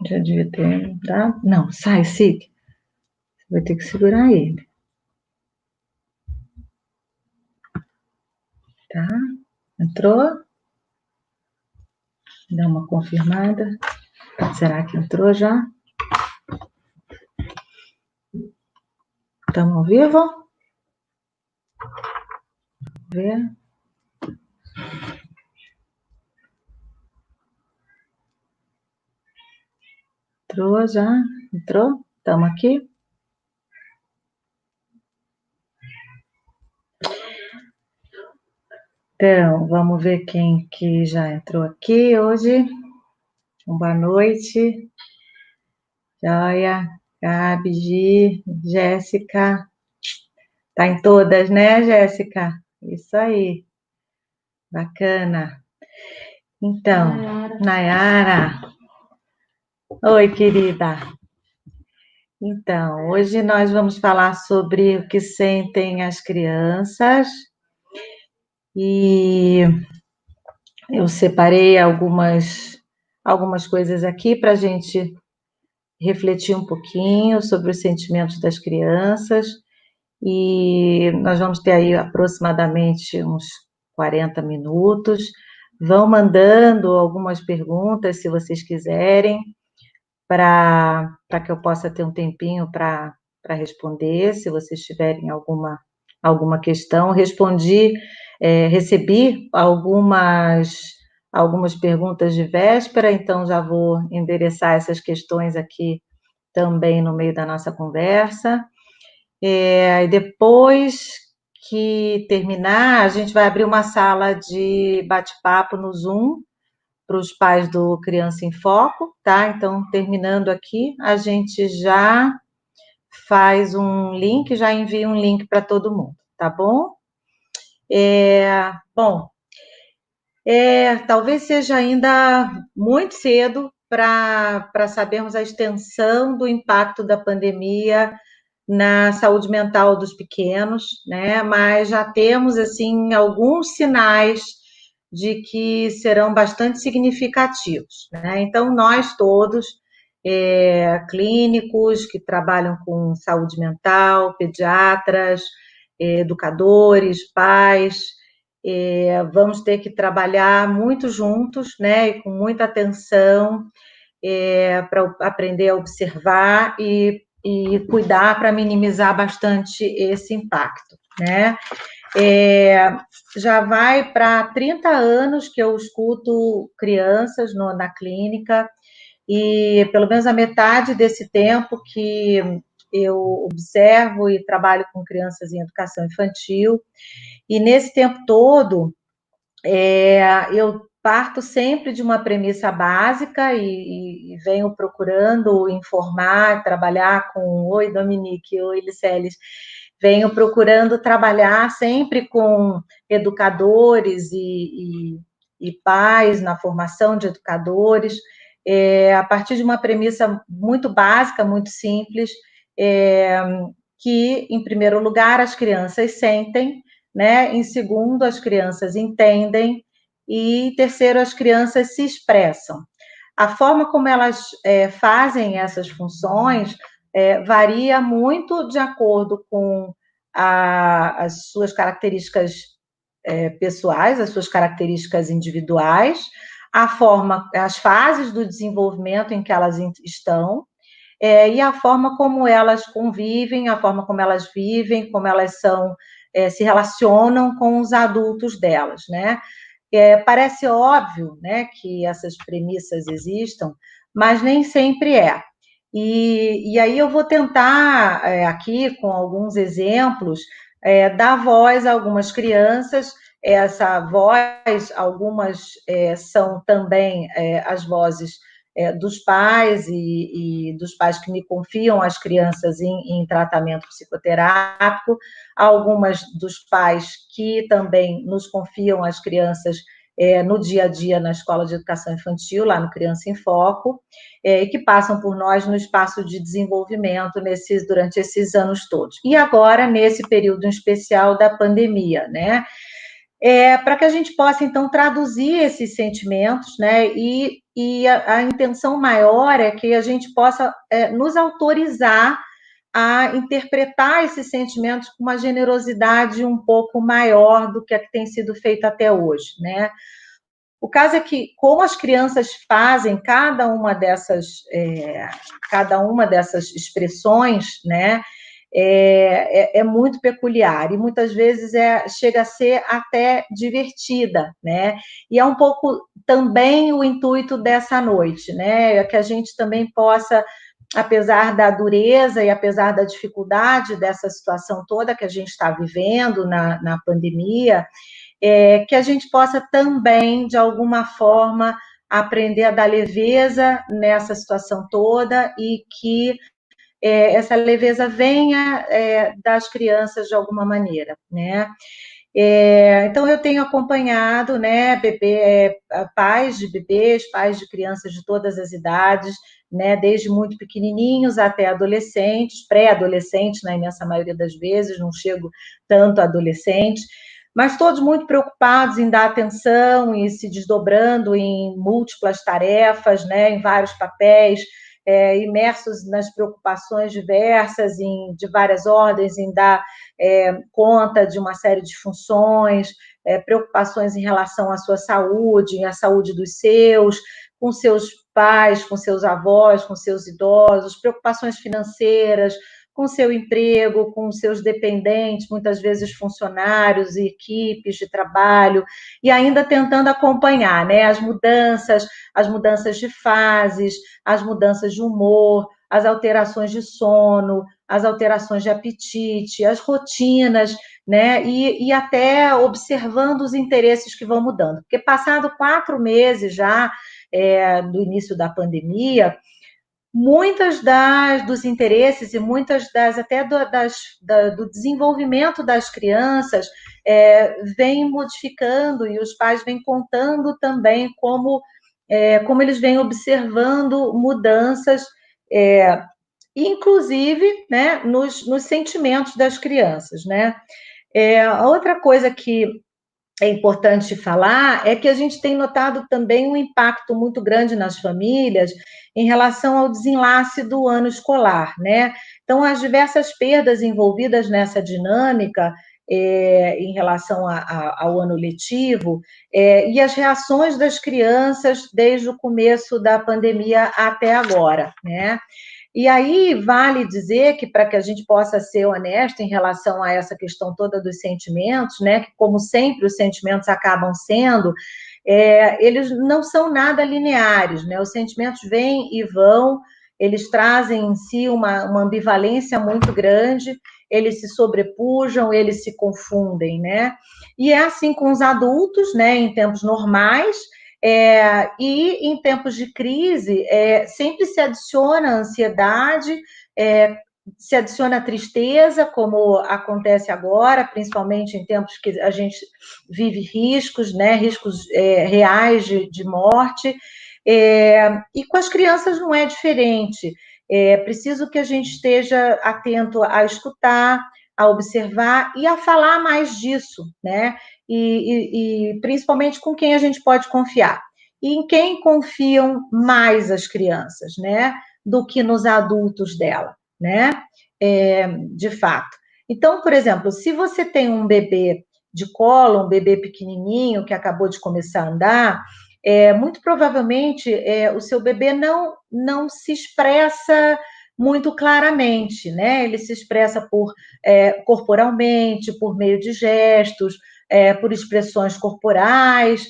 Já devia ter dado. Não, sai, Sig. Você vai ter que segurar ele. Tá? Entrou? Dá uma confirmada. Será que entrou já? Estamos ao vivo? Vamos ver. Entrou já? Entrou? Estamos aqui? Então, vamos ver quem que já entrou aqui hoje. Boa noite. Joia, Gabi, Gi, Jéssica. Tá em todas, né, Jéssica? Isso aí. Bacana. Então, Nayara. Oi, querida. Então, hoje nós vamos falar sobre o que sentem as crianças e eu separei algumas coisas aqui para a gente refletir um pouquinho sobre os sentimentos das crianças e nós vamos ter aí aproximadamente uns 40 minutos. Vão mandando algumas perguntas, se vocês quiserem, para que eu possa ter um tempinho para responder, se vocês tiverem alguma questão. Recebi algumas perguntas de véspera, então já vou endereçar essas questões aqui também no meio da nossa conversa. E depois que terminar, a gente vai abrir uma sala de bate-papo no Zoom para os pais do Criança em Foco, tá? Então, terminando aqui, a gente já faz um link, já envia um link para todo mundo, tá bom? Talvez seja ainda muito cedo para sabermos a extensão do impacto da pandemia na saúde mental dos pequenos, né? Mas já temos assim alguns sinais de que serão bastante significativos, né? Então nós todos, clínicos que trabalham com saúde mental, pediatras, educadores, pais, vamos ter que trabalhar muito juntos, né? E com muita atenção para aprender a observar e cuidar para minimizar bastante esse impacto, né? Já vai para 30 anos que eu escuto crianças na clínica e pelo menos a metade desse tempo que eu observo e trabalho com crianças em educação infantil, e nesse tempo todo eu parto sempre de uma premissa básica e venho procurando informar, trabalhar com... Oi, Dominique, oi, Liceles. Venho procurando trabalhar sempre com educadores e pais na formação de educadores, a partir de uma premissa muito básica, muito simples, que, em primeiro lugar, as crianças sentem, né? Em segundo, as crianças entendem e, em terceiro, as crianças se expressam. A forma como elas fazem essas funções varia muito de acordo com as suas características pessoais, as suas características individuais, as fases do desenvolvimento em que elas estão, e a forma como elas convivem, a forma como elas vivem, como elas se relacionam com os adultos delas, né? Parece óbvio, né, que essas premissas existam, mas nem sempre é. E aí eu vou tentar, aqui, com alguns exemplos, dar voz a algumas crianças. Essa voz, algumas são também as vozes dos pais e dos pais que me confiam as crianças em tratamento psicoterápico, algumas dos pais que também nos confiam as crianças no dia a dia na Escola de Educação Infantil, lá no Criança em Foco, e que passam por nós no espaço de desenvolvimento durante esses anos todos. E agora, nesse período especial da pandemia, né? para que a gente possa, então, traduzir esses sentimentos, né? E a intenção maior é que a gente possa nos autorizar a interpretar esses sentimentos com uma generosidade um pouco maior do que a que tem sido feita até hoje, né? O caso é que, como as crianças fazem cada uma dessas expressões, né, é muito peculiar e muitas vezes chega a ser até divertida, né? E é um pouco também o intuito dessa noite, né? Que a gente também possa, apesar da dureza e apesar da dificuldade dessa situação toda que a gente está vivendo na pandemia, que a gente possa também, de alguma forma, aprender a dar leveza nessa situação toda e que essa leveza venha das crianças de alguma maneira, né? Então, eu tenho acompanhado, né, pais de bebês, pais de crianças de todas as idades, né, desde muito pequenininhos até adolescentes, pré-adolescentes, na imensa maioria das vezes, não chego tanto a adolescentes, mas todos muito preocupados em dar atenção e se desdobrando em múltiplas tarefas, né, em vários papéis, imersos nas preocupações diversas, de várias ordens, em dar conta de uma série de funções, preocupações em relação à sua saúde, à saúde dos seus, com seus pais, com seus avós, com seus idosos, preocupações financeiras, com seu emprego, com seus dependentes, muitas vezes funcionários e equipes de trabalho, e ainda tentando acompanhar, né, as mudanças de fases, as mudanças de humor, as alterações de sono, as alterações de apetite, as rotinas, né? E até observando os interesses que vão mudando. Porque passado 4 meses já do início da pandemia, muitas dos interesses e muitas até do desenvolvimento das crianças vem modificando e os pais vêm contando também como eles vêm observando mudanças, inclusive, né, nos sentimentos das crianças, né? A outra coisa que é importante falar é que a gente tem notado também um impacto muito grande nas famílias em relação ao desenlace do ano escolar, né? Então, as diversas perdas envolvidas nessa dinâmica em relação ao ano letivo e as reações das crianças desde o começo da pandemia até agora, né? E aí vale dizer que, para que a gente possa ser honesto em relação a essa questão toda dos sentimentos, né, que como sempre os sentimentos acabam sendo, eles não são nada lineares, né? Os sentimentos vêm e vão, eles trazem em si uma ambivalência muito grande, eles se sobrepujam, eles se confundem, né? E é assim com os adultos, né, em tempos normais, e em tempos de crise, sempre se adiciona a ansiedade, se adiciona a tristeza, como acontece agora, principalmente em tempos que a gente vive riscos, né, riscos reais de morte, e com as crianças não é diferente. É preciso que a gente esteja atento a escutar, a observar e a falar mais disso, né? E principalmente com quem a gente pode confiar. E em quem confiam mais as crianças, né? Do que nos adultos dela, né? De fato. Então, por exemplo, se você tem um bebê de colo, um bebê pequenininho que acabou de começar a andar, muito provavelmente o seu bebê não se expressa muito claramente, né? Ele se expressa corporalmente, por meio de gestos, por expressões corporais,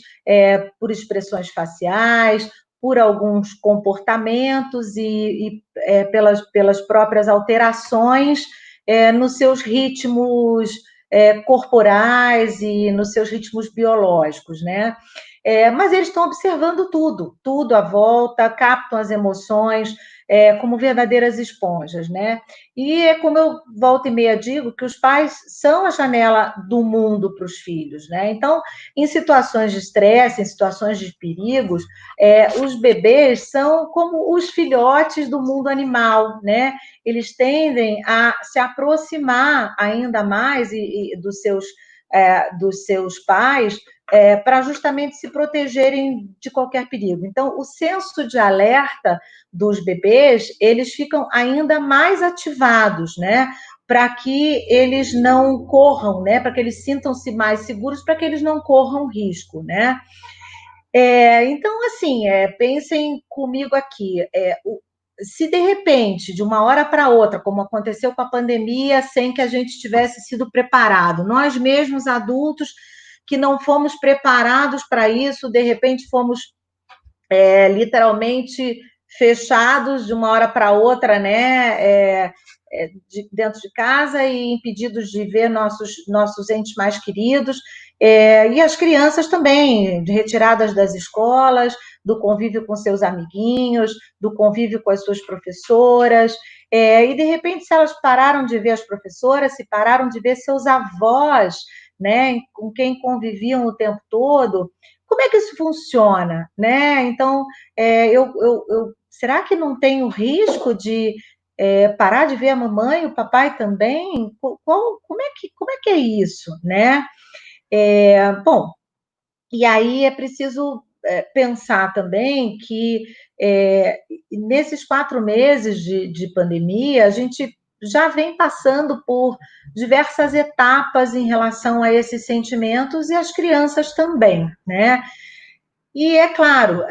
por expressões faciais, por alguns comportamentos e pelas próprias alterações nos seus ritmos corporais e nos seus ritmos biológicos, né? Mas eles estão observando tudo à volta, captam as emoções como verdadeiras esponjas, né? E é como eu volta e meia digo, que os pais são a janela do mundo para os filhos, né? Então, em situações de estresse, em situações de perigos, os bebês são como os filhotes do mundo animal, né? Eles tendem a se aproximar ainda mais dos dos seus pais, para justamente se protegerem de qualquer perigo. Então, o senso de alerta dos bebês, eles ficam ainda mais ativados, né? Para que eles não corram, né? Para que eles sintam-se mais seguros, para que eles não corram risco, né? Então, assim, pensem comigo aqui. Se de repente, de uma hora para outra, como aconteceu com a pandemia, sem que a gente tivesse sido preparado, nós mesmos adultos que não fomos preparados para isso, de repente fomos literalmente fechados de uma hora para outra, né? Dentro de casa e impedidos de ver nossos entes mais queridos, e as crianças também, retiradas das escolas, do convívio com seus amiguinhos, do convívio com as suas professoras, e de repente, se elas pararam de ver as professoras, se pararam de ver seus avós, né, com quem conviviam o tempo todo, como é que isso funciona, né? Então, será que não tem o risco de parar de ver a mamãe, o papai também? Como é que é isso, né? Bom, e aí é preciso pensar também que nesses 4 meses de pandemia, a gente já vem passando por diversas etapas em relação a esses sentimentos e as crianças também, né? E é claro,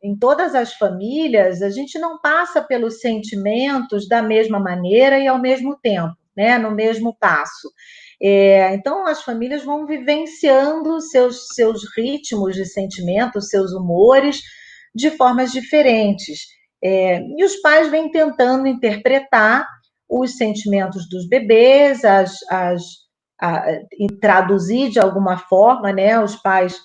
em todas as famílias, a gente não passa pelos sentimentos da mesma maneira e ao mesmo tempo, né? No mesmo passo. Então, as famílias vão vivenciando seus ritmos de sentimento, seus humores, de formas diferentes. E os pais vêm tentando interpretar os sentimentos dos bebês, e traduzir de alguma forma, né? Os pais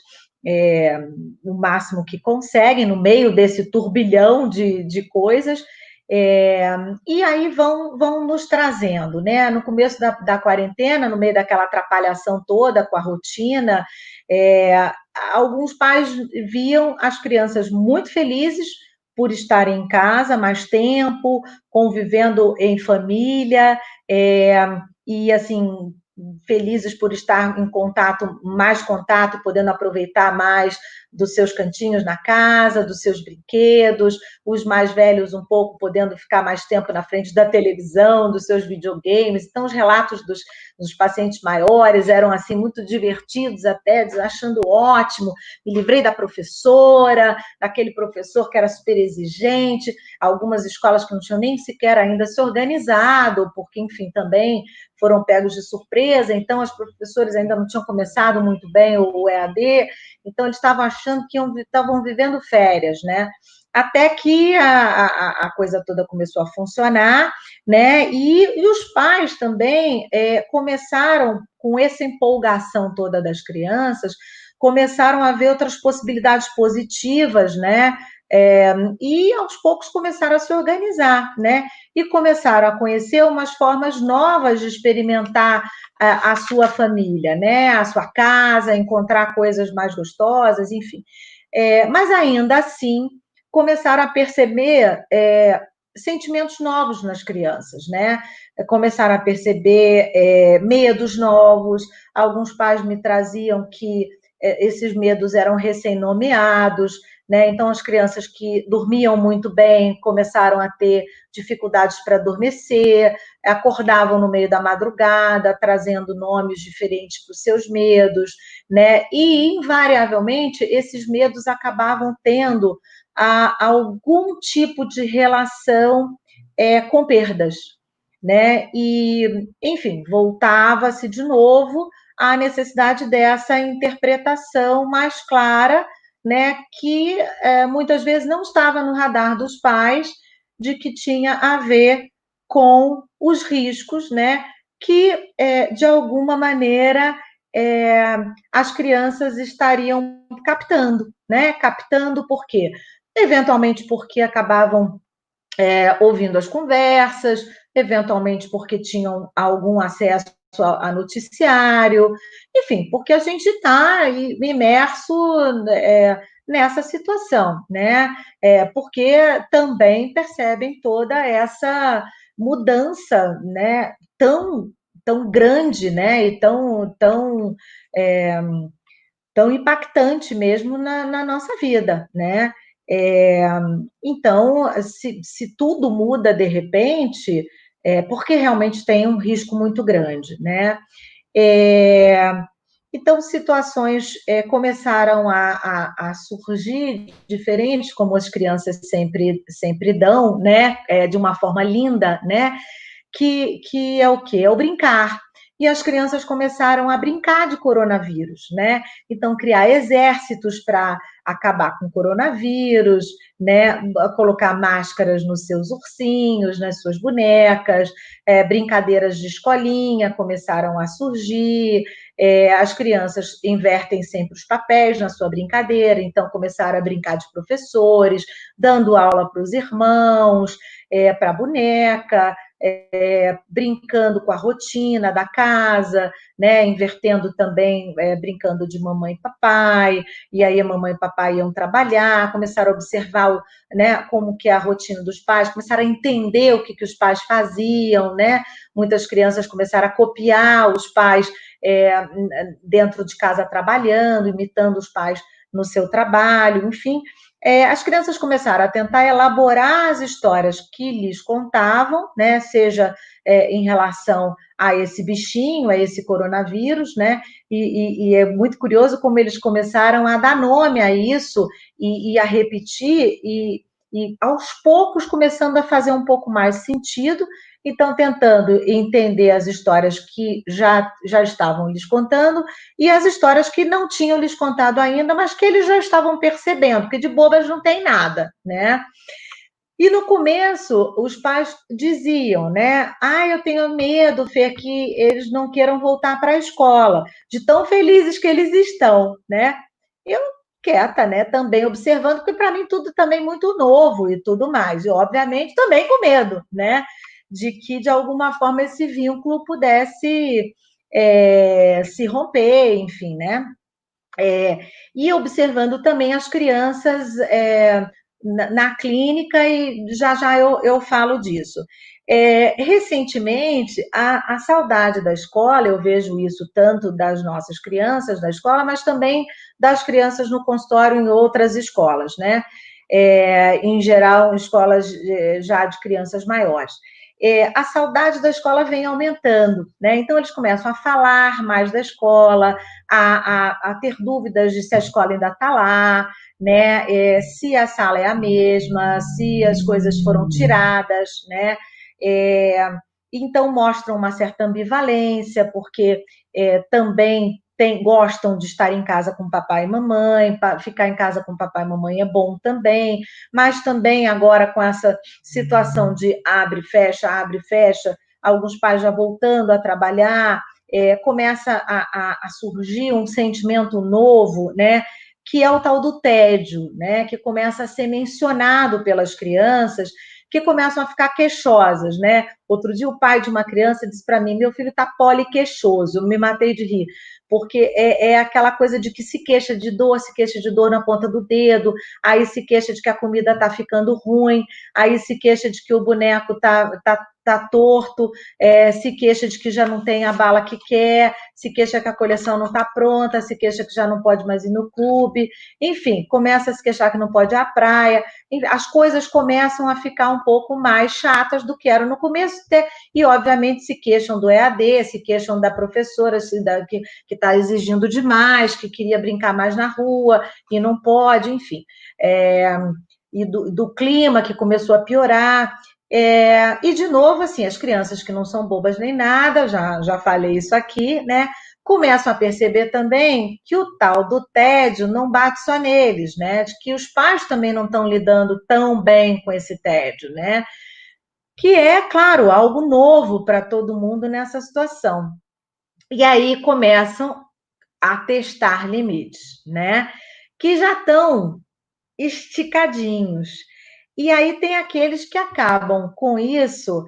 o máximo que conseguem, no meio desse turbilhão de coisas, e aí vão nos trazendo, né? No começo da quarentena, no meio daquela atrapalhação toda com a rotina, alguns pais viam as crianças muito felizes por estarem em casa mais tempo, convivendo em família, e assim, felizes por estar em mais contato, podendo aproveitar mais dos seus cantinhos na casa, dos seus brinquedos, os mais velhos um pouco podendo ficar mais tempo na frente da televisão, dos seus videogames. Então, os relatos dos pacientes maiores eram assim muito divertidos até, achando ótimo. Me livrei da professora, daquele professor que era super exigente, algumas escolas que não tinham nem sequer ainda se organizado, porque, enfim, também foram pegos de surpresa, então as professoras ainda não tinham começado muito bem o EAD, então eles estavam achando que estavam vivendo férias, né? Até que a coisa toda começou a funcionar, né? E os pais também começaram, com essa empolgação toda das crianças, começaram a ver outras possibilidades positivas, né? E aos poucos começaram a se organizar, né? E começaram a conhecer umas formas novas de experimentar a sua família, né? A sua casa, encontrar coisas mais gostosas, enfim. Mas ainda assim começaram a perceber sentimentos novos nas crianças, né? Começaram a perceber medos novos. Alguns pais me traziam que esses medos eram recém-nomeados, né? Então, as crianças que dormiam muito bem começaram a ter dificuldades para adormecer, acordavam no meio da madrugada, trazendo nomes diferentes para os seus medos, né? E, invariavelmente, esses medos acabavam tendo algum tipo de relação com perdas, né? E, enfim, voltava-se de novo à necessidade dessa interpretação mais clara, né, que muitas vezes não estava no radar dos pais, de que tinha a ver com os riscos, né, que de alguma maneira as crianças estariam captando, né? Captando por quê? Eventualmente porque acabavam ouvindo as conversas, eventualmente porque tinham algum acesso a noticiário, enfim, porque a gente está imerso nessa situação, né? Porque também percebem toda essa mudança, né? Tão tão grande, né? E é, tão impactante mesmo na nossa vida, né? É, então, se tudo muda de repente, porque realmente tem um risco muito grande, né? É, então, situações começaram a surgir diferentes, como as crianças sempre dão, né? De uma forma linda, né? Que é o quê? É o brincar. E as crianças começaram a brincar de coronavírus, né? Então, criar exércitos para acabar com o coronavírus, né? Colocar máscaras nos seus ursinhos, nas suas bonecas, brincadeiras de escolinha começaram a surgir, as crianças invertem sempre os papéis na sua brincadeira, então começaram a brincar de professores, dando aula para os irmãos, para a boneca, brincando com a rotina da casa, né, invertendo também, brincando de mamãe e papai, e aí a mamãe e papai iam trabalhar, começaram a observar, né, como que é a rotina dos pais, começaram a entender o que os pais faziam, né, muitas crianças começaram a copiar os pais dentro de casa trabalhando, imitando os pais no seu trabalho, enfim, as crianças começaram a tentar elaborar as histórias que lhes contavam, né, seja em relação a esse bichinho, a esse coronavírus, né, e é muito curioso como eles começaram a dar nome a isso e a repetir e aos poucos começando a fazer um pouco mais sentido, então tentando entender as histórias que já estavam lhes contando e as histórias que não tinham lhes contado ainda, mas que eles já estavam percebendo, porque de bobas não tem nada, né? E no começo, os pais diziam, né? Ah, eu tenho medo, Fê, que eles não queiram voltar para a escola, de tão felizes que eles estão, né? Eu quieta, né? Também observando, porque para mim tudo também muito novo e tudo mais. E, obviamente, também com medo, né? De que, de alguma forma, esse vínculo pudesse se romper, enfim, né? E observando também as crianças na clínica, e já eu falo disso. Recentemente, a saudade da escola, eu vejo isso tanto das nossas crianças da escola, mas também das crianças no consultório em outras escolas, né? Em geral, escolas já de crianças maiores. A saudade da escola vem aumentando, né? Então, eles começam a falar mais da escola, a ter dúvidas de se a escola ainda está lá, né? Se a sala é a mesma, se as coisas foram tiradas, né? Então mostram uma certa ambivalência, porque também gostam de estar em casa com papai e mamãe, ficar em casa com papai e mamãe é bom também, mas também agora com essa situação de abre, fecha, alguns pais já voltando a trabalhar, começa a surgir um sentimento novo, né? Que é o tal do tédio, né? Que começa a ser mencionado pelas crianças, que começam a ficar queixosas, né? Outro dia o pai de uma criança disse para mim: meu filho está poliqueixoso, eu me matei de rir, porque é aquela coisa de que se queixa de dor na ponta do dedo, aí se queixa de que a comida está ficando ruim, aí se queixa de que o boneco tá torto, se queixa de que já não tem a bala que quer, se queixa que a coleção não está pronta, se queixa que já não pode mais ir no clube, enfim, começa a se queixar que não pode ir à praia, as coisas começam a ficar um pouco mais chatas do que eram no começo, e obviamente se queixam do EAD, se queixam da professora que está exigindo demais, que queria brincar mais na rua e não pode, enfim. E do clima que começou a piorar. E, de novo, assim, as crianças que não são bobas nem nada, já falei isso aqui, né? Começam a perceber também que o tal do tédio não bate só neles, né? De que os pais também não estão lidando tão bem com esse tédio, né? Que é, claro, algo novo para todo mundo nessa situação. E aí começam a testar limites, né? Que já estão esticadinhos. E aí tem aqueles que acabam com isso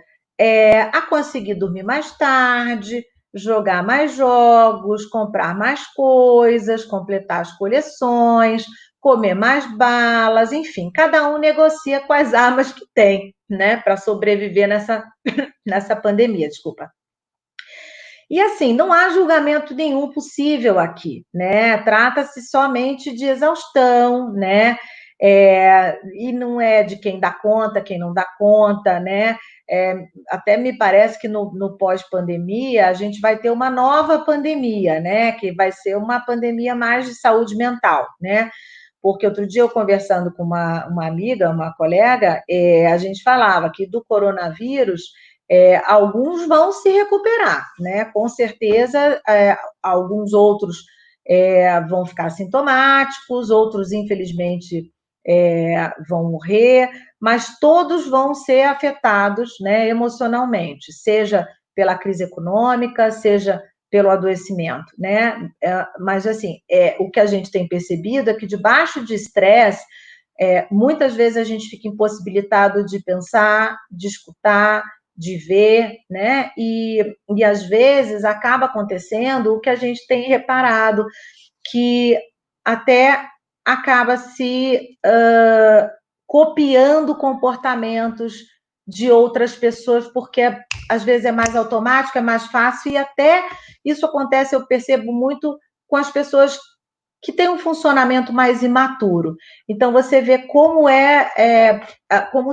a conseguir dormir mais tarde, jogar mais jogos, comprar mais coisas, completar as coleções, comer mais balas, enfim, cada um negocia com as armas que tem, né, para sobreviver nessa pandemia, desculpa. E assim, não há julgamento nenhum possível aqui, né? Trata-se somente de exaustão, né? E não é de quem dá conta, quem não dá conta, né? Até me parece que no pós-pandemia a gente vai ter uma nova pandemia, né? Que vai ser uma pandemia mais de saúde mental, né? Porque outro dia eu conversando com uma amiga, uma colega, a gente falava que do coronavírus alguns vão se recuperar, né? Com certeza, alguns outros vão ficar sintomáticos, outros, infelizmente, vão morrer, mas todos vão ser afetados, né, emocionalmente, seja pela crise econômica, seja pelo adoecimento, né? Mas, assim, o que a gente tem percebido é que, debaixo de estresse, muitas vezes a gente fica impossibilitado de pensar, de escutar, de ver, né? E às vezes acaba acontecendo o que a gente tem reparado, que até acaba se copiando comportamentos de outras pessoas, porque às vezes é mais automático, é mais fácil, e até isso acontece, eu percebo muito com as pessoas que têm um funcionamento mais imaturo. Então, você vê como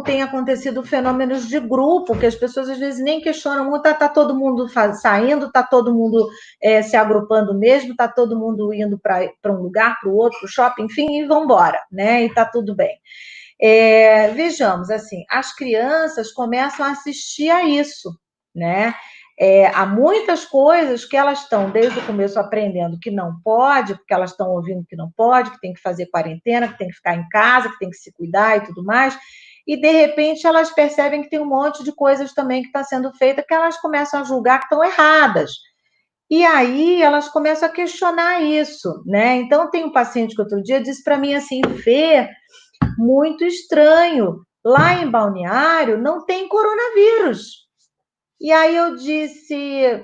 tem acontecido fenômenos de grupo, que as pessoas às vezes nem questionam muito, tá todo mundo saindo, está todo mundo se agrupando mesmo, está todo mundo indo para um lugar, para o outro, para o shopping, enfim, e vão embora, né? E está tudo bem. Vejamos, assim, as crianças começam a assistir a isso, né? Há muitas coisas que elas estão, desde o começo, aprendendo que não pode, porque elas estão ouvindo que não pode, que tem que fazer quarentena, que tem que ficar em casa, que tem que se cuidar e tudo mais, e, de repente, elas percebem que tem um monte de coisas também que está sendo feita que elas começam a julgar que estão erradas. E aí elas começam a questionar isso, né? Então, tem um paciente que outro dia disse para mim assim, Fê, muito estranho. Lá em Balneário não tem coronavírus. E aí eu disse,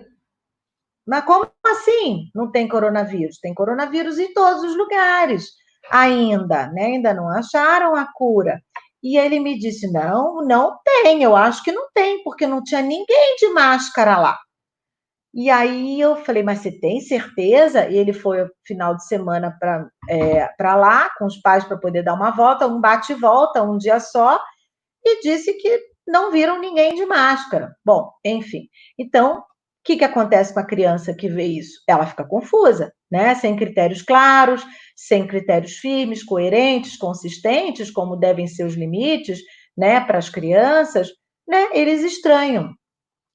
mas como assim não tem coronavírus? Tem coronavírus em todos os lugares ainda, né? Ainda não acharam a cura. E ele me disse, não, não tem, eu acho que não tem, porque não tinha ninguém de máscara lá. E aí eu falei, mas você tem certeza? E ele foi no final de semana para lá, com os pais, para poder dar uma volta, um bate e volta, um dia só, e disse que não viram ninguém de máscara. Bom, enfim. Então, o que acontece com a criança que vê isso? Ela fica confusa, né? Sem critérios claros, sem critérios firmes, coerentes, consistentes, como devem ser os limites, né, para as crianças, né? Eles estranham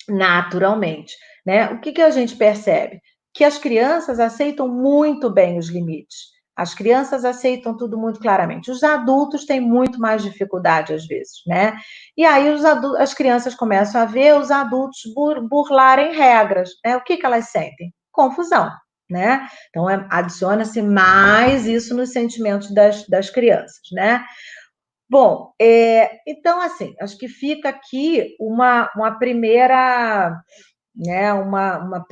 naturalmente, né? O que a gente percebe? Que as crianças aceitam muito bem os limites. As crianças aceitam tudo muito claramente. Os adultos têm muito mais dificuldade às vezes, né? E aí as crianças começam a ver os adultos burlarem regras, né? O que elas sentem? Confusão, né? Então adiciona-se mais isso nos sentimentos das crianças, né? Bom, então, assim, acho que fica aqui uma primeira, né, uma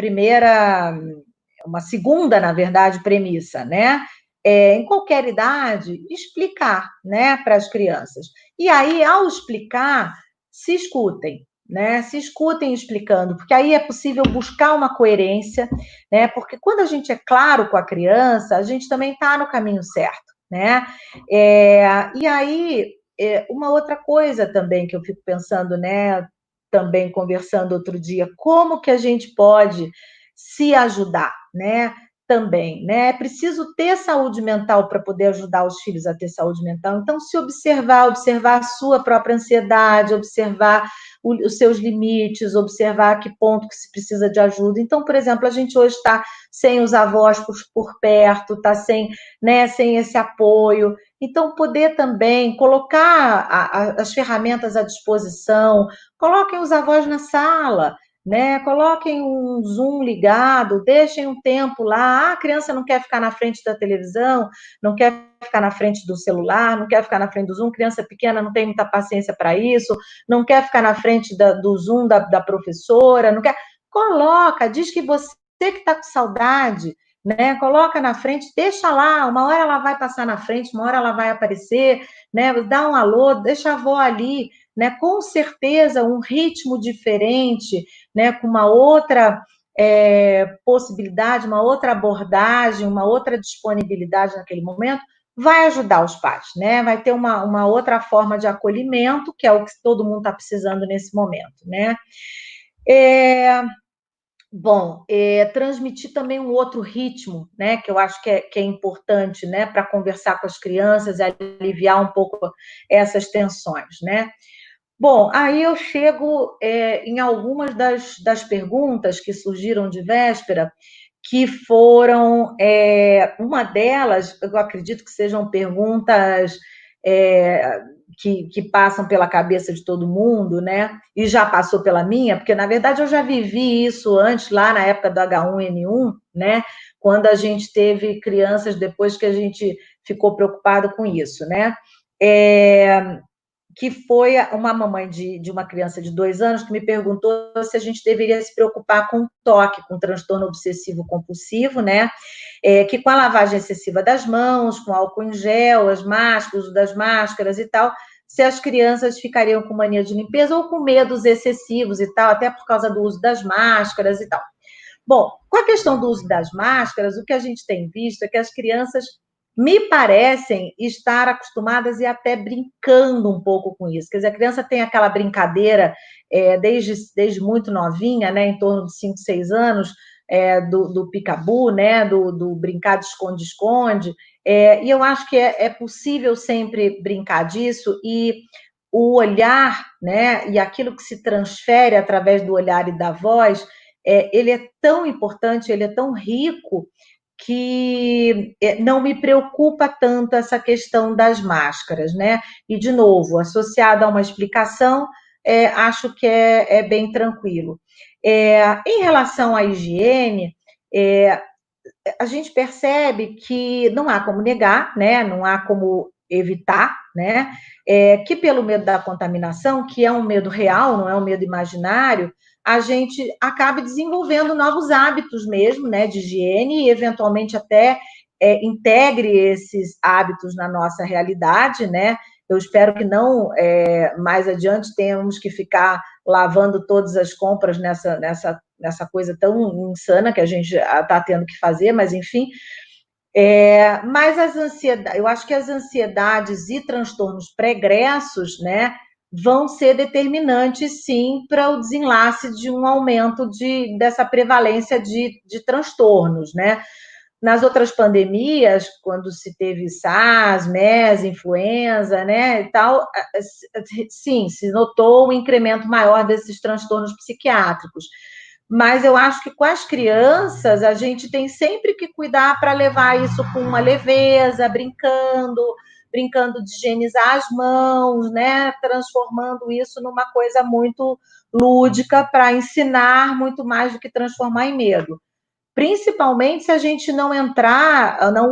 segunda, na verdade, premissa, né? Em qualquer idade, explicar, né, para as crianças. E aí, ao explicar, se escutem, né? Se escutem explicando, porque aí é possível buscar uma coerência, né? Porque quando a gente é claro com a criança, a gente também está no caminho certo, né? E aí, uma outra coisa também que eu fico pensando, né? Também conversando outro dia, como que a gente pode se ajudar, né? Também, né? É preciso ter saúde mental para poder ajudar os filhos a ter saúde mental. Então, se observar a sua própria ansiedade, observar os seus limites, observar a que ponto que se precisa de ajuda. Então, por exemplo, a gente hoje está sem os avós por perto, está sem, né, sem esse apoio. Então, poder também colocar as ferramentas à disposição, coloquem os avós na sala, né? Coloquem um Zoom ligado, deixem um tempo lá. A criança não quer ficar na frente da televisão, não quer ficar na frente do celular, não quer ficar na frente do Zoom, criança pequena não tem muita paciência para isso, não quer ficar na frente do Zoom da professora, não quer. Coloca, diz que você que está com saudade, né? Coloca na frente, deixa lá, uma hora ela vai passar na frente, uma hora ela vai aparecer, né? Dá um alô, deixa a avó ali, né? Com certeza um ritmo diferente, né? Com uma outra possibilidade, uma outra abordagem, uma outra disponibilidade naquele momento, vai ajudar os pais, né? Vai ter uma outra forma de acolhimento, que é o que todo mundo está precisando nesse momento, né? Bom, transmitir também um outro ritmo, né, que eu acho que é importante, né, para conversar com as crianças e aliviar um pouco essas tensões, né? Bom, aí eu chego em algumas das perguntas que surgiram de véspera, que foram, uma delas, eu acredito que sejam perguntas é, que passam pela cabeça de todo mundo, né? E já passou pela minha, porque na verdade eu já vivi isso antes, lá na época do H1N1, né? Quando a gente teve crianças depois que a gente ficou preocupado com isso, né? Que foi uma mamãe de uma criança de 2 anos que me perguntou se a gente deveria se preocupar com toque, com transtorno obsessivo compulsivo, né? Que com a lavagem excessiva das mãos, com álcool em gel, as máscaras, uso das máscaras e tal, se as crianças ficariam com mania de limpeza ou com medos excessivos e tal, até por causa do uso das máscaras e tal. Bom, com a questão do uso das máscaras, o que a gente tem visto é que as crianças me parecem estar acostumadas e até brincando um pouco com isso. Quer dizer, a criança tem aquela brincadeira desde muito novinha, né, em torno de 5, 6 anos, do picabu, né, do brincar de esconde-esconde, e eu acho que é possível sempre brincar disso, e o olhar, né, e aquilo que se transfere através do olhar e da voz, ele é tão importante, ele é tão rico, que não me preocupa tanto essa questão das máscaras, né? E, de novo, associada a uma explicação, acho que é bem tranquilo. Em relação à higiene, a gente percebe que não há como negar, né? Não há como evitar, né? Que pelo medo da contaminação, que é um medo real, não é um medo imaginário, a gente acabe desenvolvendo novos hábitos mesmo, né, de higiene e eventualmente até integre esses hábitos na nossa realidade, né? Eu espero que não mais adiante tenhamos que ficar lavando todas as compras nessa coisa tão insana que a gente está tendo que fazer, mas enfim. Mas as ansiedades, eu acho que as ansiedades e transtornos pregressos, né, vão ser determinantes, sim, para o desenlace de um aumento dessa prevalência de transtornos, né? Nas outras pandemias, quando se teve SARS, MERS, influenza, né, e tal, sim, se notou um incremento maior desses transtornos psiquiátricos. Mas eu acho que com as crianças a gente tem sempre que cuidar para levar isso com uma leveza, brincando de higienizar as mãos, né, transformando isso numa coisa muito lúdica para ensinar muito mais do que transformar em medo. Principalmente se a gente não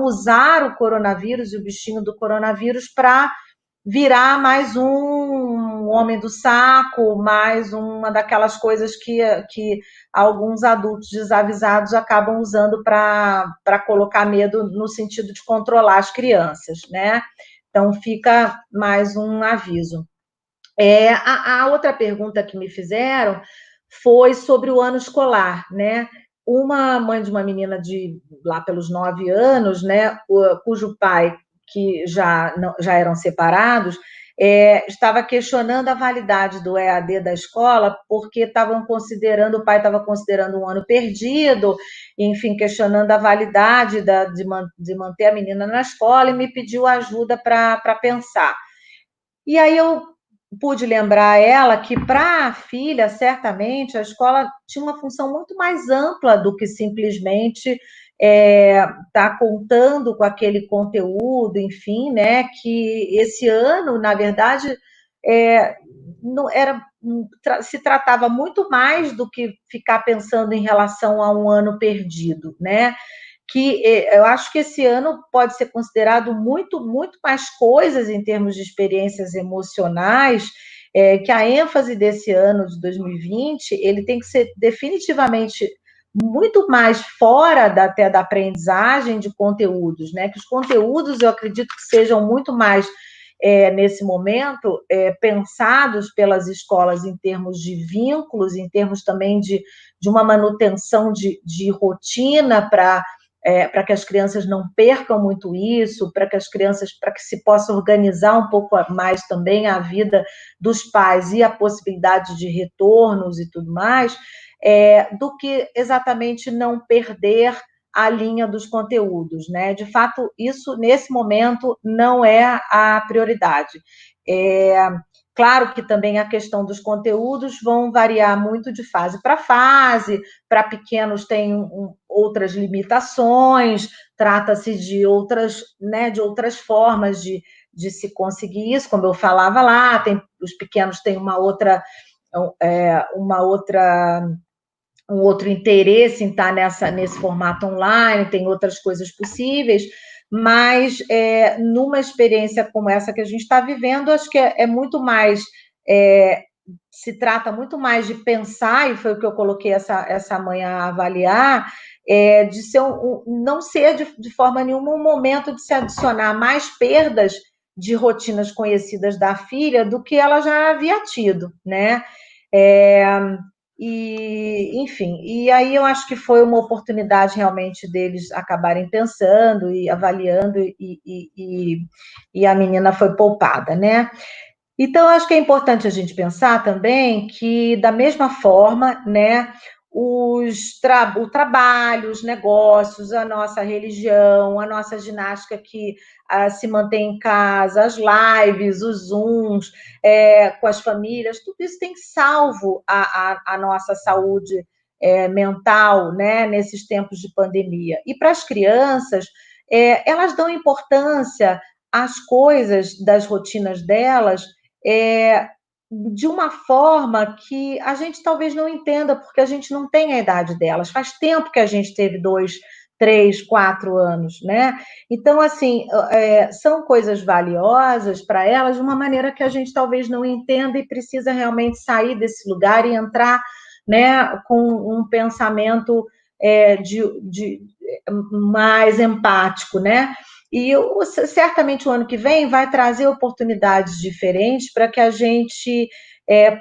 usar o coronavírus e o bichinho do coronavírus para virar mais um homem do saco, mais uma daquelas coisas que alguns adultos desavisados acabam usando para colocar medo no sentido de controlar as crianças, né? Então fica mais um aviso. A outra pergunta que me fizeram foi sobre o ano escolar, né? Uma mãe de uma menina de lá pelos 9 anos, né, cujo pai, que já eram separados, estava questionando a validade do EAD da escola, porque o pai estava considerando um ano perdido, enfim, questionando a validade de manter a menina na escola, e me pediu ajuda para pensar. E aí eu pude lembrar ela que para a filha, certamente, a escola tinha uma função muito mais ampla do que simplesmente estar contando com aquele conteúdo, enfim, né? Que esse ano, na verdade, não era se tratava muito mais do que ficar pensando em relação a um ano perdido, né? Que eu acho que esse ano pode ser considerado muito, muito mais coisas em termos de experiências emocionais, que a ênfase desse ano de 2020, ele tem que ser definitivamente muito mais fora até da aprendizagem de conteúdos, né? Que os conteúdos eu acredito que sejam muito mais nesse momento, pensados pelas escolas em termos de vínculos, em termos também de uma manutenção de rotina para que as crianças não percam muito isso, para que se possa organizar um pouco mais também a vida dos pais e a possibilidade de retornos e tudo mais, do que exatamente não perder a linha dos conteúdos, né? De fato, isso, nesse momento, não é a prioridade. Claro que também a questão dos conteúdos vão variar muito de fase para fase, para pequenos tem outras limitações, trata-se de outras, né, de outras formas de se conseguir isso, como eu falava lá, os pequenos têm uma outra um outro interesse em estar nesse formato online, tem outras coisas possíveis, mas numa experiência como essa que a gente está vivendo, acho que é muito mais, se trata muito mais de pensar, e foi o que eu coloquei essa mãe a avaliar, de ser não ser de forma nenhuma um momento de se adicionar mais perdas de rotinas conhecidas da filha do que ela já havia tido, né? Enfim, e aí eu acho que foi uma oportunidade realmente deles acabarem pensando e avaliando, e a menina foi poupada, né? Então, acho que é importante a gente pensar também que, da mesma forma, né, o trabalho, os negócios, a nossa religião, a nossa ginástica que se mantém em casa, as lives, os Zooms com as famílias, tudo isso tem salvo a nossa saúde mental, né, nesses tempos de pandemia. E para as crianças, elas dão importância às coisas das rotinas delas, de uma forma que a gente talvez não entenda, porque a gente não tem a idade delas. Faz tempo que a gente teve 2, 3, 4 anos, né? Então, assim, são coisas valiosas para elas de uma maneira que a gente talvez não entenda e precisa realmente sair desse lugar e entrar, né, com um pensamento mais empático, né? E certamente o ano que vem vai trazer oportunidades diferentes para que a gente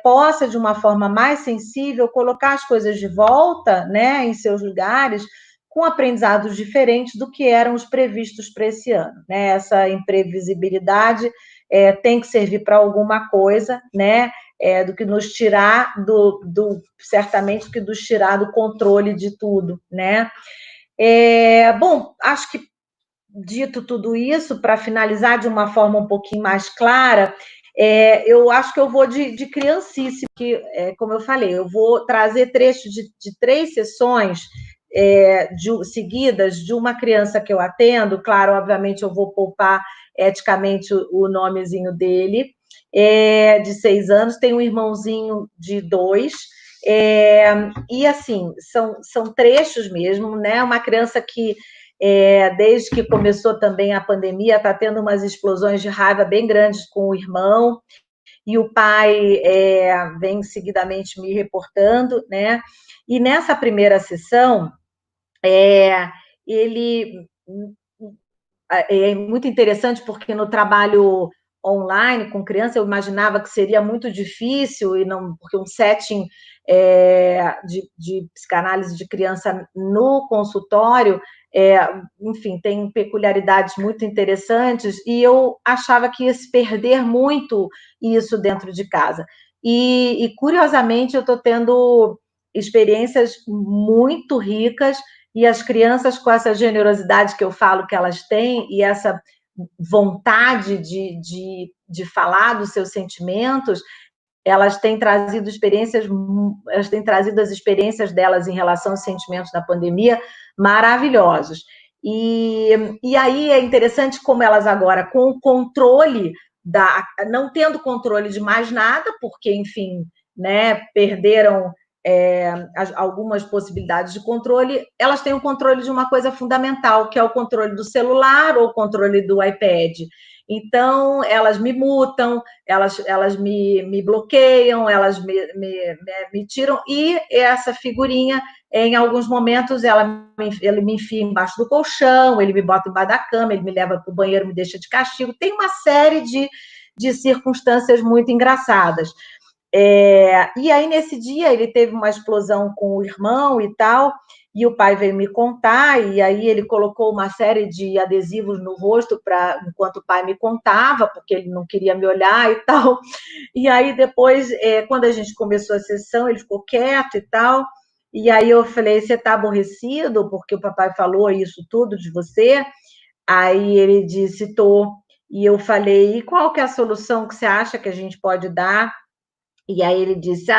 possa, de uma forma mais sensível, colocar as coisas de volta, né, em seus lugares, com aprendizados diferentes do que eram os previstos para esse ano. Né? Essa imprevisibilidade tem que servir para alguma coisa, né? Do que nos tirar certamente, do que nos tirar do controle de tudo, né? Bom, acho que dito tudo isso, para finalizar de uma forma um pouquinho mais clara, eu acho que eu vou de criancice, que, como eu falei, eu vou trazer trechos de 3 sessões seguidas de uma criança que eu atendo. Claro, obviamente eu vou poupar eticamente o nomezinho dele, de 6 anos, tem um irmãozinho de 2, e assim, são trechos mesmo, né? Uma criança que desde que começou também a pandemia, está tendo umas explosões de raiva bem grandes com o irmão, e o pai vem seguidamente me reportando, né? E nessa primeira sessão, ele é muito interessante, porque no trabalho online com criança eu imaginava que seria muito difícil, e não, porque um setting de psicanálise de criança no consultório, enfim, tem peculiaridades muito interessantes, e eu achava que ia se perder muito isso dentro de casa. E curiosamente, eu estou tendo experiências muito ricas, e as crianças, com essa generosidade que eu falo que elas têm, e essa vontade de falar dos seus sentimentos, elas têm trazido as experiências delas em relação aos sentimentos da pandemia maravilhosos. E aí é interessante como elas agora, com o controle não tendo controle de mais nada, porque, enfim, né, perderam algumas possibilidades de controle, elas têm o controle de uma coisa fundamental, que é o controle do celular ou o controle do iPad. Então, elas me mutam, elas me bloqueiam, elas me tiram, e essa figurinha, em alguns momentos, ele me enfia embaixo do colchão, ele me bota embaixo da cama, ele me leva para o banheiro, me deixa de castigo. Tem uma série de circunstâncias muito engraçadas. E aí, nesse dia, ele teve uma explosão com o irmão e tal, e o pai veio me contar, e aí ele colocou uma série de adesivos no rosto enquanto o pai me contava, porque ele não queria me olhar e tal. E aí, depois, quando a gente começou a sessão, ele ficou quieto e tal, e aí eu falei, você está aborrecido porque o papai falou isso tudo de você? Aí ele disse, tô. E eu falei, e qual que é a solução que você acha que a gente pode dar? E aí ele disse,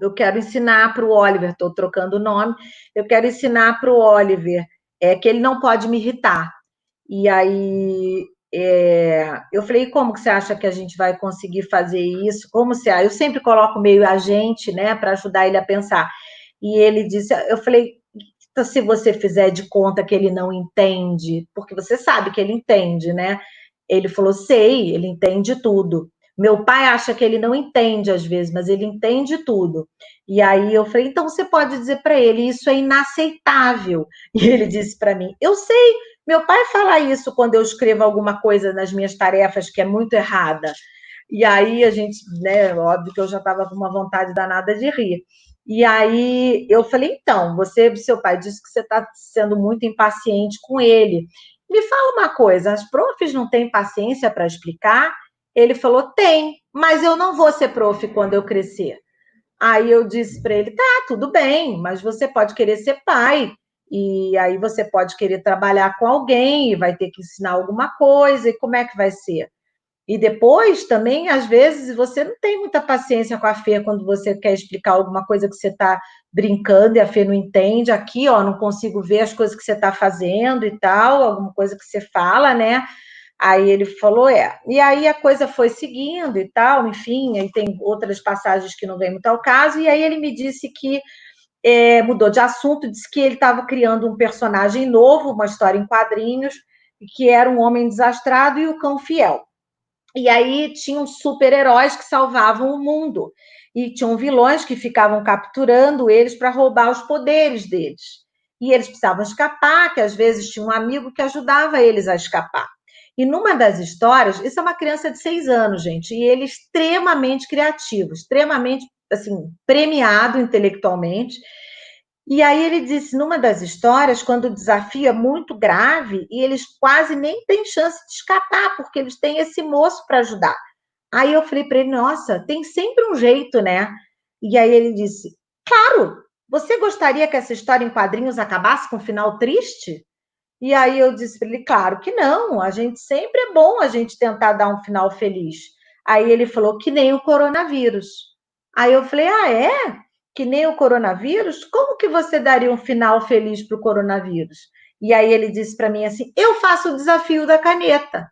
eu quero ensinar para o Oliver, estou trocando o nome, eu quero ensinar para o Oliver que ele não pode me irritar. E aí eu falei, como que você acha que a gente vai conseguir fazer isso? Como você acha? Eu sempre coloco meio agente, né, para ajudar ele a pensar. E ele disse, eu falei, então, se você fizer de conta que ele não entende, porque você sabe que ele entende, né? Ele falou, sei, ele entende tudo. Meu pai acha que ele não entende às vezes, mas ele entende tudo. E aí eu falei, então você pode dizer para ele, isso é inaceitável. E ele disse para mim, eu sei, meu pai fala isso quando eu escrevo alguma coisa nas minhas tarefas que é muito errada. E aí a gente, né, óbvio que eu já estava com uma vontade danada de rir. E aí eu falei, então, seu pai disse que você está sendo muito impaciente com ele. Me fala uma coisa, as profs não têm paciência para explicar? Ele falou, tem, mas eu não vou ser prof quando eu crescer. Aí eu disse para ele, tá, tudo bem, mas você pode querer ser pai, e aí você pode querer trabalhar com alguém, e vai ter que ensinar alguma coisa, e como é que vai ser? E depois também, às vezes, você não tem muita paciência com a Fê quando você quer explicar alguma coisa que você está brincando e a Fê não entende. Aqui, ó, não consigo ver as coisas que você está fazendo e tal, alguma coisa que você fala, né? Aí ele falou, E aí a coisa foi seguindo e tal, enfim, aí tem outras passagens que não vem muito ao caso, e aí ele me disse que mudou de assunto, disse que ele estava criando um personagem novo, uma história em quadrinhos, que era um homem desastrado e o cão fiel. E aí tinham super-heróis que salvavam o mundo. E tinham vilões que ficavam capturando eles para roubar os poderes deles. E eles precisavam escapar, que às vezes tinha um amigo que ajudava eles a escapar. E numa das histórias, isso é uma criança de 6 anos, gente, e ele é extremamente criativo, extremamente assim, premiado intelectualmente. E aí ele disse, numa das histórias, quando o desafio é muito grave e eles quase nem têm chance de escapar, porque eles têm esse moço para ajudar. Aí eu falei para ele, nossa, tem sempre um jeito, né? E aí ele disse, claro, você gostaria que essa história em quadrinhos acabasse com um final triste? E aí eu disse para ele, claro que não, a gente sempre é bom a gente tentar dar um final feliz. Aí ele falou que nem o coronavírus. Aí eu falei, é? Que nem o coronavírus? Como que você daria um final feliz para o coronavírus? E aí ele disse para mim assim, eu faço o desafio da caneta.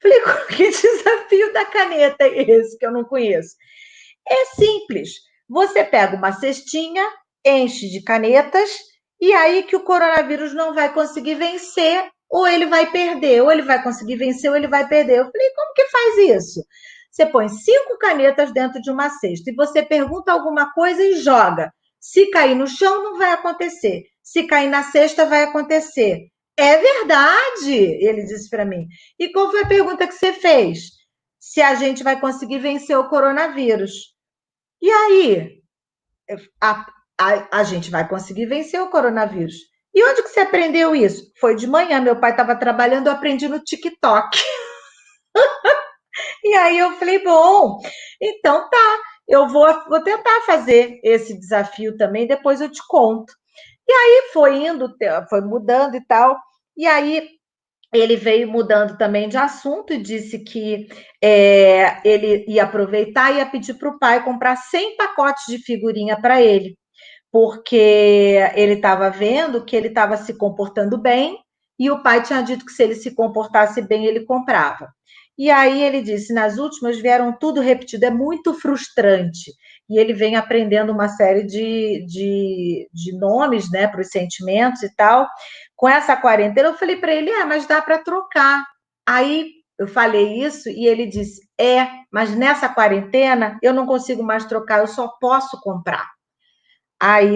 Falei, que desafio da caneta é esse que eu não conheço? É simples. Você pega uma cestinha, enche de canetas, e aí que o coronavírus não vai conseguir vencer, ou ele vai perder, ou ele vai conseguir vencer, ou ele vai perder. Eu falei, como que faz isso? Você põe 5 canetas dentro de uma cesta e você pergunta alguma coisa e joga. Se cair no chão, não vai acontecer. Se cair na cesta, vai acontecer. É verdade, ele disse para mim. E qual foi a pergunta que você fez? Se a gente vai conseguir vencer o coronavírus. E aí, a, a gente vai conseguir vencer o coronavírus. E onde que você aprendeu isso? Foi de manhã, meu pai estava trabalhando, eu aprendi no TikTok. E aí eu falei, bom, então tá, eu vou tentar fazer esse desafio também, depois eu te conto. E aí foi indo, foi mudando e tal. E aí ele veio mudando também de assunto e disse que ele ia aproveitar e ia pedir para o pai comprar 100 pacotes de figurinha para ele, porque ele estava vendo que ele estava se comportando bem e o pai tinha dito que se ele se comportasse bem, ele comprava. E aí ele disse, nas últimas vieram tudo repetido, é muito frustrante. E ele vem aprendendo uma série de nomes, né, para os sentimentos e tal. Com essa quarentena, eu falei para ele, mas dá para trocar. Aí Eu falei isso e ele disse: mas nessa quarentena eu não consigo mais trocar, eu só posso comprar. Aí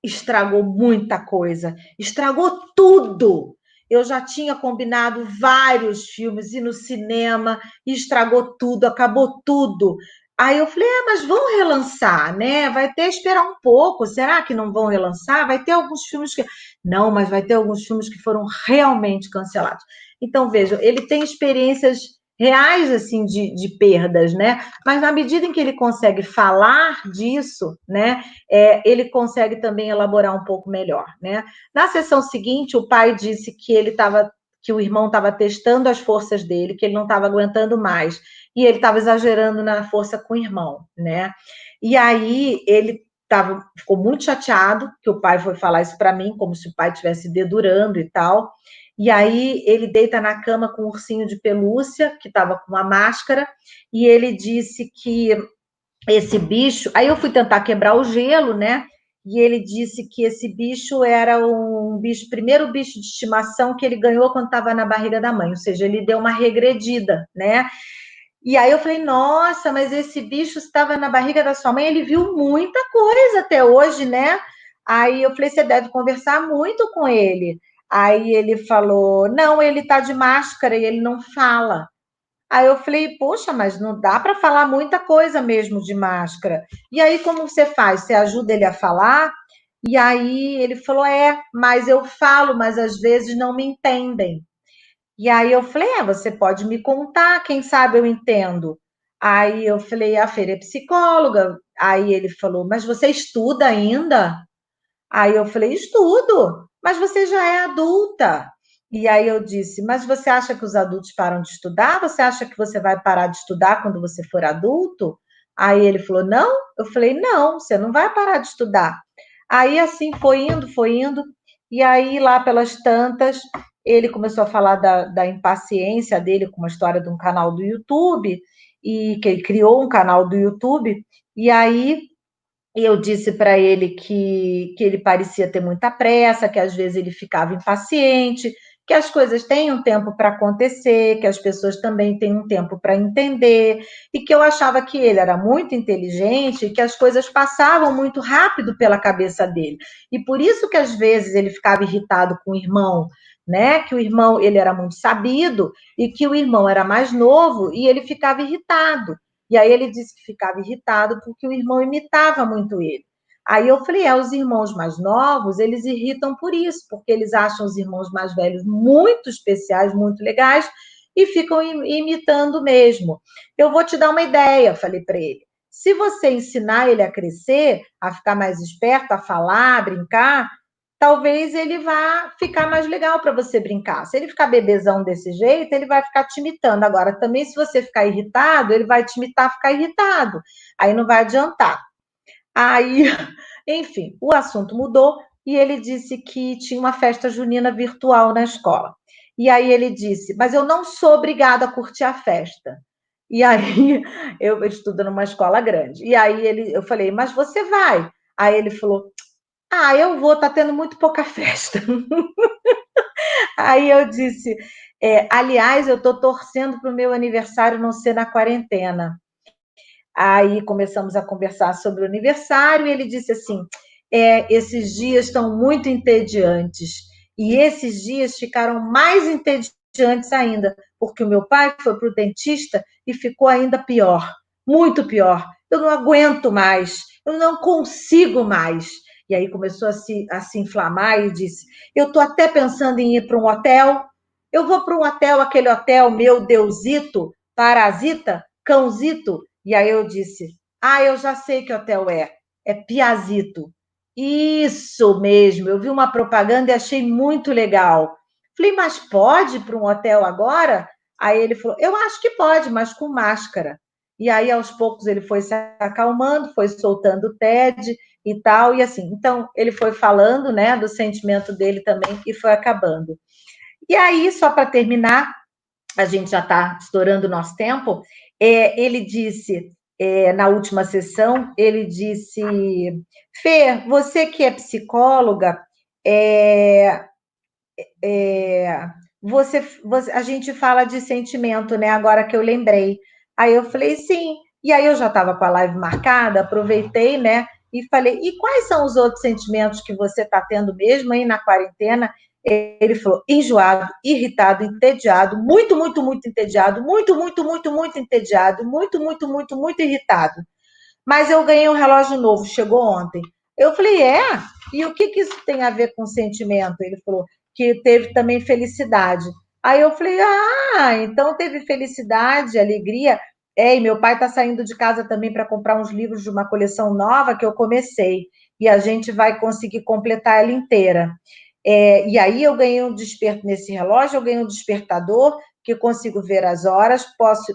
estragou muita coisa, estragou tudo. Eu já tinha combinado vários filmes, ir no cinema, e estragou tudo, acabou tudo. Aí eu falei, mas vão relançar, né? Vai ter que esperar um pouco. Será que não vão relançar? Vai ter alguns filmes que. Não, mas vai ter alguns filmes que foram realmente cancelados. Então, veja, ele tem experiências reais, assim, de perdas, né? Mas na medida em que ele consegue falar disso, né? Ele consegue também elaborar um pouco melhor, né? Na sessão seguinte, o pai disse que o irmão estava testando as forças dele, que ele não estava aguentando mais, e ele estava exagerando na força com o irmão, né? E aí ele ficou muito chateado que o pai foi falar isso para mim, como se o pai estivesse dedurando e tal. E aí ele deita na cama com um ursinho de pelúcia, que estava com uma máscara, e ele disse que esse bicho. Aí eu fui tentar quebrar o gelo, né? E ele disse que esse bicho era um bicho, primeiro bicho de estimação que ele ganhou quando estava na barriga da mãe, ou seja, ele deu uma regredida, né? E aí eu falei, nossa, mas esse bicho estava na barriga da sua mãe, ele viu muita coisa até hoje, né? Aí eu falei, você deve conversar muito com ele. Aí ele falou, não, ele está de máscara e ele não fala. Aí eu falei, poxa, mas não dá para falar muita coisa mesmo de máscara. E aí, como você faz? Você ajuda ele a falar? E aí ele falou, mas eu falo, mas às vezes não me entendem. E aí eu falei, você pode me contar, quem sabe eu entendo. Aí eu falei, a Feira é psicóloga. Aí ele falou, mas você estuda ainda? Aí eu falei, estudo, mas você já é adulta. E aí eu disse, mas você acha que os adultos param de estudar? Você acha que você vai parar de estudar quando você for adulto? Aí ele falou, não? Eu falei, não, você não vai parar de estudar. Aí assim foi indo, e aí lá pelas tantas, ele começou a falar da impaciência dele com uma história de um canal do YouTube, e que ele criou um canal do YouTube, e aí e eu disse para ele que ele parecia ter muita pressa, que às vezes ele ficava impaciente, que as coisas têm um tempo para acontecer, que as pessoas também têm um tempo para entender, e que eu achava que ele era muito inteligente, que as coisas passavam muito rápido pela cabeça dele. E por isso que às vezes ele ficava irritado com o irmão, né? Que o irmão ele era muito sabido e que o irmão era mais novo e ele ficava irritado. E aí ele disse que ficava irritado porque o irmão imitava muito ele. Aí eu falei, os irmãos mais novos, eles irritam por isso, porque eles acham os irmãos mais velhos muito especiais, muito legais, e ficam imitando mesmo. Eu vou te dar uma ideia, falei para ele. Se você ensinar ele a crescer, a ficar mais esperto, a falar, a brincar, talvez ele vá ficar mais legal para você brincar. Se ele ficar bebezão desse jeito, ele vai ficar te imitando. Agora, também, se você ficar irritado, ele vai te imitar, ficar irritado. Aí não vai adiantar. Aí, enfim, o assunto mudou e ele disse que tinha uma festa junina virtual na escola. E aí ele disse, mas eu não sou obrigada a curtir a festa. E aí, eu estudo numa escola grande. E aí eu falei, mas você vai? Aí ele falou, eu vou, tá tendo muito pouca festa. Aí eu disse, aliás, eu estou torcendo para o meu aniversário não ser na quarentena. Aí começamos a conversar sobre o aniversário e ele disse assim, esses dias estão muito entediantes. E esses dias ficaram mais entediantes ainda, porque o meu pai foi para o dentista e ficou ainda pior, muito pior. Eu não aguento mais, eu não consigo mais. E aí começou a se inflamar e disse: eu estou até pensando em ir para um hotel. Eu vou para um hotel, aquele hotel meu Deusito, Parasita, Cãozito. E aí eu disse: eu já sei que hotel é. É Piazito. Isso mesmo, eu vi uma propaganda e achei muito legal. Falei, mas pode ir para um hotel agora? Aí ele falou: eu acho que pode, mas com máscara. E aí, aos poucos, ele foi se acalmando, foi soltando o TED e tal, e assim. Então, ele foi falando, né, do sentimento dele também e foi acabando. E aí, só para terminar, a gente já está estourando o nosso tempo, ele disse, na última sessão, ele disse, Fê, você que é psicóloga, é, a gente fala de sentimento, né? Agora que eu lembrei. Aí eu falei, sim. E aí eu já estava com a live marcada, aproveitei, né? E falei, e quais são os outros sentimentos que você está tendo mesmo aí na quarentena? Ele falou, enjoado, irritado, entediado, muito, muito, muito entediado, muito, muito, muito, muito entediado, muito, muito, muito, muito irritado. Mas eu ganhei um relógio novo, chegou ontem. Eu falei, é? E o que isso tem a ver com sentimento? Ele falou que teve também felicidade. Aí eu falei, então teve felicidade, alegria. E meu pai está saindo de casa também para comprar uns livros de uma coleção nova que eu comecei. E a gente vai conseguir completar ela inteira. E aí eu ganhei um desperto nesse relógio, eu ganhei um despertador que eu consigo ver as horas,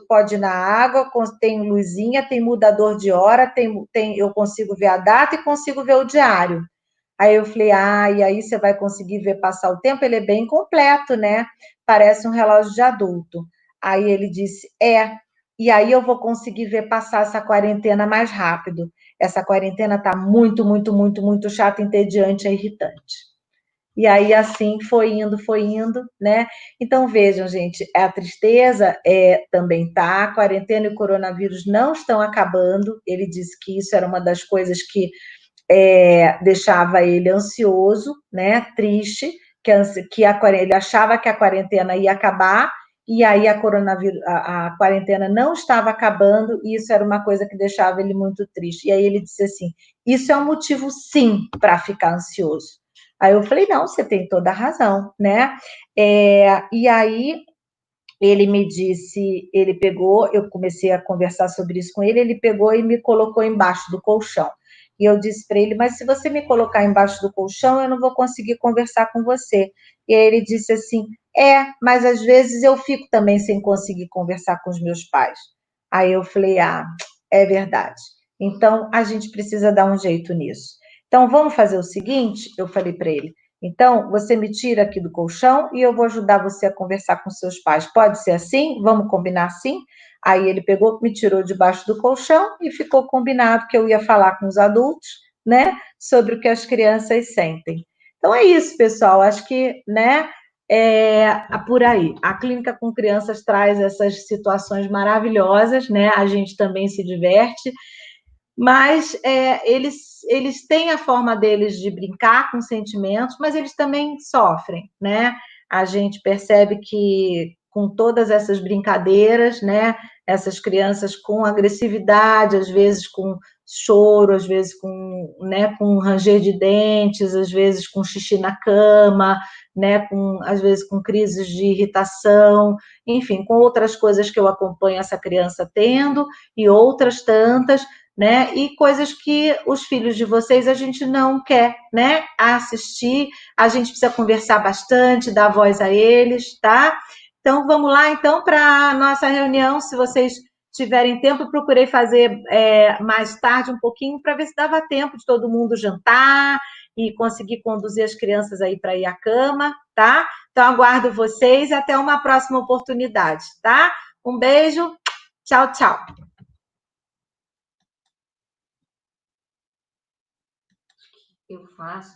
pode ir na água, tem luzinha, tem mudador de hora, eu consigo ver a data e consigo ver o diário. Aí eu falei, e aí você vai conseguir ver passar o tempo? Ele é bem completo, né? Parece um relógio de adulto. Aí ele disse, e aí eu vou conseguir ver passar essa quarentena mais rápido. Essa quarentena está muito, muito, muito, muito chata, entediante e irritante. E aí assim foi indo, né? Então vejam, gente, a tristeza também tá, a quarentena e o coronavírus não estão acabando. Ele disse que isso era uma das coisas que deixava ele ansioso, né? Triste, ele achava que a quarentena ia acabar e aí a quarentena não estava acabando e isso era uma coisa que deixava ele muito triste. E aí ele disse assim: isso é um motivo sim para ficar ansioso. Aí eu falei, não, você tem toda a razão, né? E aí ele me disse, ele pegou, eu comecei a conversar sobre isso com ele, ele pegou e me colocou embaixo do colchão. E eu disse para ele, mas se você me colocar embaixo do colchão, eu não vou conseguir conversar com você. E aí ele disse assim, mas às vezes eu fico também sem conseguir conversar com os meus pais. Aí eu falei, é verdade. Então a gente precisa dar um jeito nisso. Então vamos fazer o seguinte, eu falei para ele, então, você me tira aqui do colchão e eu vou ajudar você a conversar com seus pais. Pode ser assim? Vamos combinar assim? Aí ele pegou, me tirou debaixo do colchão e ficou combinado que eu ia falar com os adultos, né, sobre o que as crianças sentem. Então é isso, pessoal. Acho que, né, por aí. A clínica com crianças traz essas situações maravilhosas, né? A gente também se diverte. Mas eles têm a forma deles de brincar com sentimentos, mas eles também sofrem, né? A gente percebe que com todas essas brincadeiras, né? Essas crianças com agressividade, às vezes com choro, às vezes com ranger de dentes, às vezes com xixi na cama, né? Às vezes com crises de irritação, enfim, com outras coisas que eu acompanho essa criança tendo e outras tantas, né? E coisas que os filhos de vocês a gente não quer, né? Assistir, a gente precisa conversar bastante, dar voz a eles, tá? Então vamos lá então para a nossa reunião, se vocês tiverem tempo, eu procurei fazer mais tarde um pouquinho para ver se dava tempo de todo mundo jantar e conseguir conduzir as crianças aí para ir à cama, tá? Então aguardo vocês e até uma próxima oportunidade, tá? Um beijo, tchau, tchau. Eu faço.